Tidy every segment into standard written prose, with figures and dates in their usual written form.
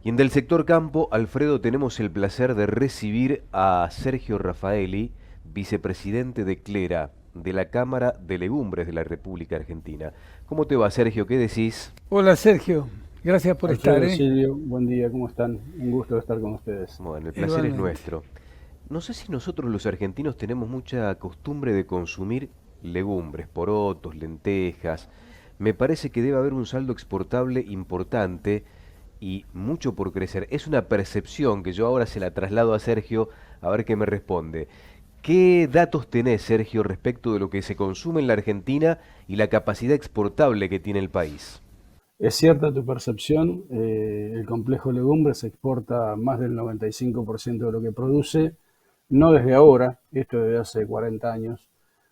Y en Del Sector Campo, Alfredo, tenemos el placer de recibir a Sergio Raffaeli, vicepresidente de Clera, de la Cámara de Legumbres de la República Argentina. ¿Cómo te va, Sergio? ¿Qué decís? Hola Sergio, gracias por estar, Alfredo, Silvio, buen día, ¿cómo están? Un gusto estar con ustedes. Bueno, el placer es Igualmente. nuestro. No sé si nosotros los argentinos tenemos mucha costumbre de consumir legumbres, porotos, lentejas. Me parece que debe haber un saldo exportable importante y mucho por crecer. Es una percepción que yo ahora se la traslado a Sergio a ver qué me responde. ¿Qué datos tenés, Sergio, respecto de lo que se consume en la Argentina y la capacidad exportable que tiene el país? Es cierta tu percepción, el complejo legumbres exporta más del 95% de lo que produce, no desde ahora, esto desde hace 40 años,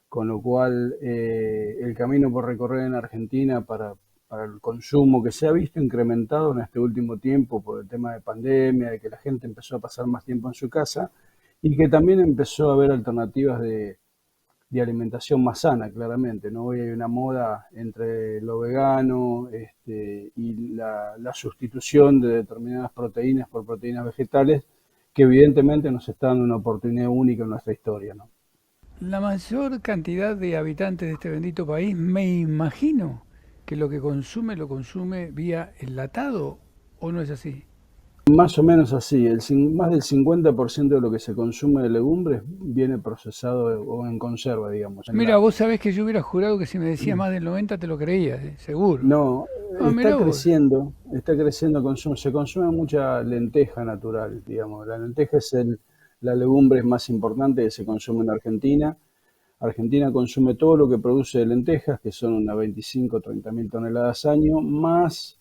con lo cual el camino por recorrer en Argentina para el consumo que se ha visto incrementado en este último tiempo por el tema de pandemia, de que la gente empezó a pasar más tiempo en su casa y que también empezó a haber alternativas de alimentación más sana, claramente, ¿no? Hoy hay una moda entre lo vegano y la sustitución de determinadas proteínas por proteínas vegetales que evidentemente nos está dando una oportunidad única en nuestra historia, ¿no? La mayor cantidad de habitantes de este bendito país, me imagino que lo consume vía enlatado, ¿o no es así? Más o menos así, más del 50% de lo que se consume de legumbres viene procesado o en conserva, digamos, en Mira, vos latas. sabés que yo hubiera jurado que si me decías más del 90 te lo creías, seguro. No, Ah, mira vos. está creciendo el consumo. Se consume mucha lenteja natural, digamos. La lenteja es la legumbre más importante que se consume en Argentina. Argentina consume todo lo que produce de lentejas, que son unas 25 o 30 mil toneladas año, más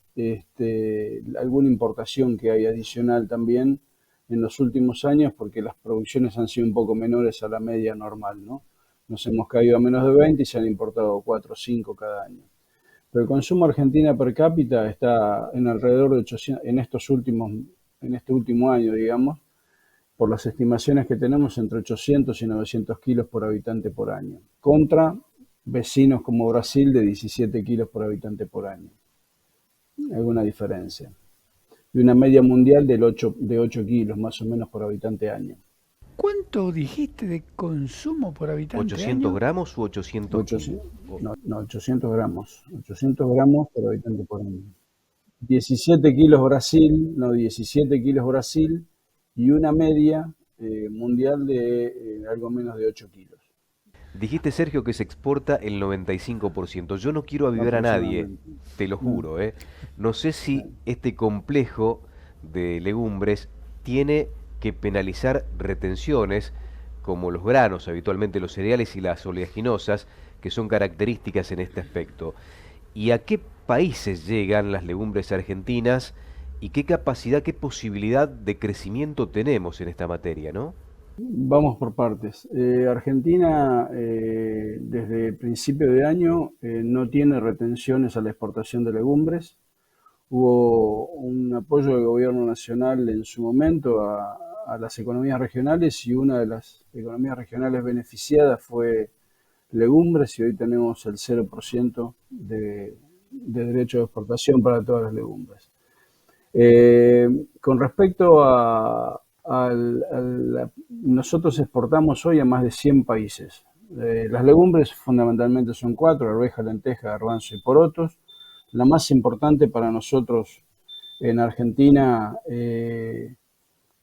alguna importación que hay adicional también en los últimos años, porque las producciones han sido un poco menores a la media normal, ¿no? Nos hemos caído a menos de 20 y se han importado 4 o 5 cada año. Pero el consumo argentina per cápita está en alrededor de 800, en este último año, digamos, por las estimaciones que tenemos, entre 800 y 900 kilos por habitante por año, contra vecinos como Brasil de 17 kilos por habitante por año. Alguna diferencia. Y una media mundial de 8 kilos más o menos por habitante año. ¿Cuánto dijiste de consumo por habitante ¿800 año? gramos u 800 kilos? 800, no, 800 gramos. 800 gramos por habitante por año. 17 kilos Brasil, no, 17 kilos Brasil y una media mundial de algo menos de 8 kilos Dijiste, Sergio, que se exporta el 95%. Yo no quiero avivar a nadie, aproximadamente. te lo Mm, juro, ¿eh? No sé si sí. este complejo de legumbres tiene que penalizar retenciones como los granos, habitualmente los cereales y las oleaginosas, que son características en este aspecto. ¿Y a qué países llegan las legumbres argentinas y qué capacidad, qué posibilidad de crecimiento tenemos en esta materia, ¿no? Vamos por partes. Argentina, desde el principio de año, no tiene retenciones a la exportación de legumbres. Hubo un apoyo del gobierno nacional en su momento a las economías regionales y una de las economías regionales beneficiadas fue legumbres y hoy tenemos el 0% de derecho de exportación para todas las legumbres. Con respecto nosotros exportamos hoy a más de 100 países. Las legumbres fundamentalmente son cuatro: arveja, lenteja, garbanzo y porotos. La más importante para nosotros en Argentina en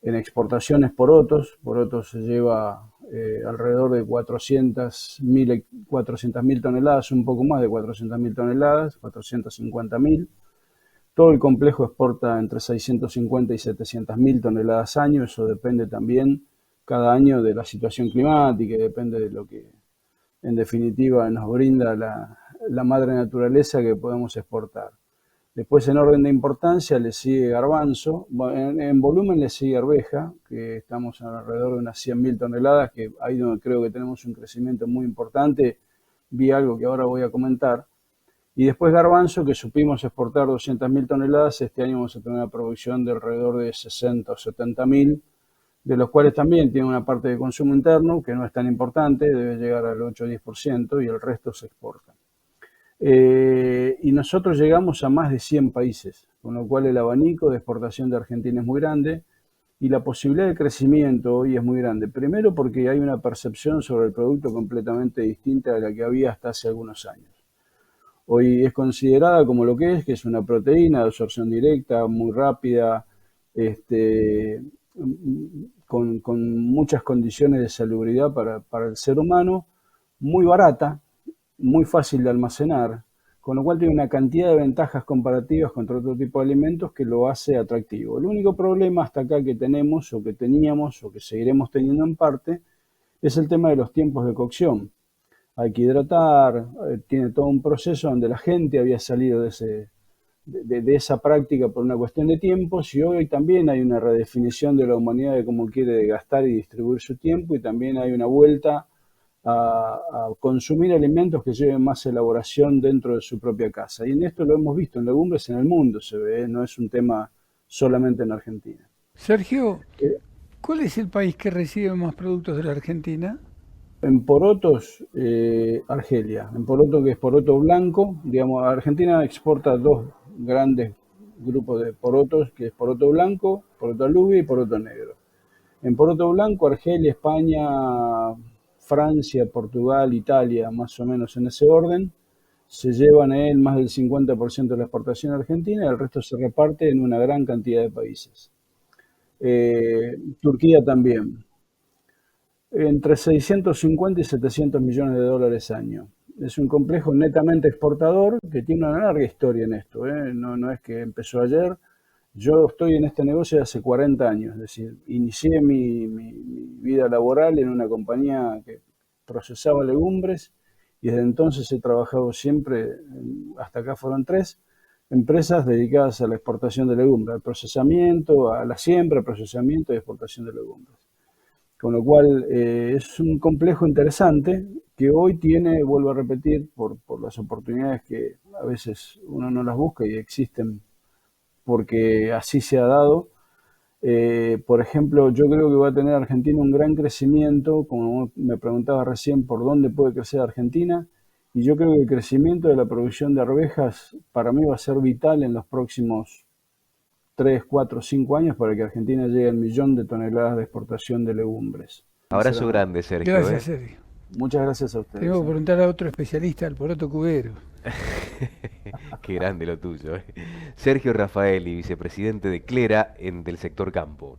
exportaciones porotos. Porotos se lleva alrededor de 400.000 toneladas, un poco más de 400.000 toneladas, 450.000. Todo el complejo exporta entre 650 y 700.000 toneladas año. Eso depende también cada año de la situación climática y depende de lo que en definitiva nos brinda la madre naturaleza que podemos exportar. Después, en orden de importancia, le sigue garbanzo. En volumen le sigue arveja, que estamos alrededor de unas 100.000 toneladas, que ahí donde creo que tenemos un crecimiento muy importante. Vi algo que ahora voy a comentar. Y después garbanzo, que supimos exportar 200.000 toneladas. Este año vamos a tener una producción de alrededor de 60 o 70.000, de los cuales también tiene una parte de consumo interno, que no es tan importante, debe llegar al 8 o 10%, y el resto se exporta. Y nosotros llegamos a más de 100 países. con lo cual el abanico de exportación de Argentina es muy grande y la posibilidad de crecimiento hoy es muy grande. Primero porque hay una percepción sobre el producto completamente distinta de la que había hasta hace algunos años. Hoy es considerada como lo que es una proteína de absorción directa, muy rápida, con muchas condiciones de salubridad para el ser humano, muy barata, muy fácil de almacenar, con lo cual tiene una cantidad de ventajas comparativas contra otro tipo de alimentos que lo hace atractivo. El único problema hasta acá que tenemos, o que teníamos, o que seguiremos teniendo en parte, es el tema de los tiempos de cocción. Hay que hidratar, tiene todo un proceso donde la gente había salido de esa práctica por una cuestión de tiempos, y hoy también hay una redefinición de la humanidad de cómo quiere gastar y distribuir su tiempo, y también hay una vuelta a consumir alimentos que lleven más elaboración dentro de su propia casa. Y en esto lo hemos visto en legumbres en el mundo, se ve, no es un tema solamente en Argentina. Sergio, ¿cuál es el país que recibe más productos de la Argentina? En porotos, Argelia. En poroto, que es poroto blanco, digamos, Argentina exporta dos grandes grupos de porotos, que es poroto blanco, poroto alubia y poroto negro. En poroto blanco, Argelia, España, Francia, Portugal, Italia, más o menos en ese orden, se llevan a él más del 50% de la exportación argentina, y el resto se reparte en una gran cantidad de países. Turquía también. Entre 650 y 700 millones de dólares año. Es un complejo netamente exportador que tiene una larga historia en esto, ¿eh? No es que empezó ayer. Yo estoy en este negocio hace 40 años, es decir, inicié mi vida laboral en una compañía que procesaba legumbres y desde entonces he trabajado siempre, hasta acá fueron 3 empresas dedicadas a la exportación de legumbres, al procesamiento, a la siembra, procesamiento y exportación de legumbres. Con lo cual es un complejo interesante que hoy tiene, vuelvo a repetir, por las oportunidades que a veces uno no las busca y existen porque así se ha dado. Por ejemplo, yo creo que va a tener Argentina un gran crecimiento, como me preguntaba recién por dónde puede crecer Argentina, y yo creo que el crecimiento de la producción de arvejas para mí va a ser vital en los próximos 3, 4, 5 años para que Argentina llegue al 1.000.000 de toneladas de exportación de legumbres. Abrazo grande, Sergio, Gracias, Sergio. Muchas gracias a ustedes. Tengo que preguntar a otro especialista, al poroto cubero. Qué grande lo tuyo, ¿eh? Sergio Raffaelli, vicepresidente de Clera del sector campo.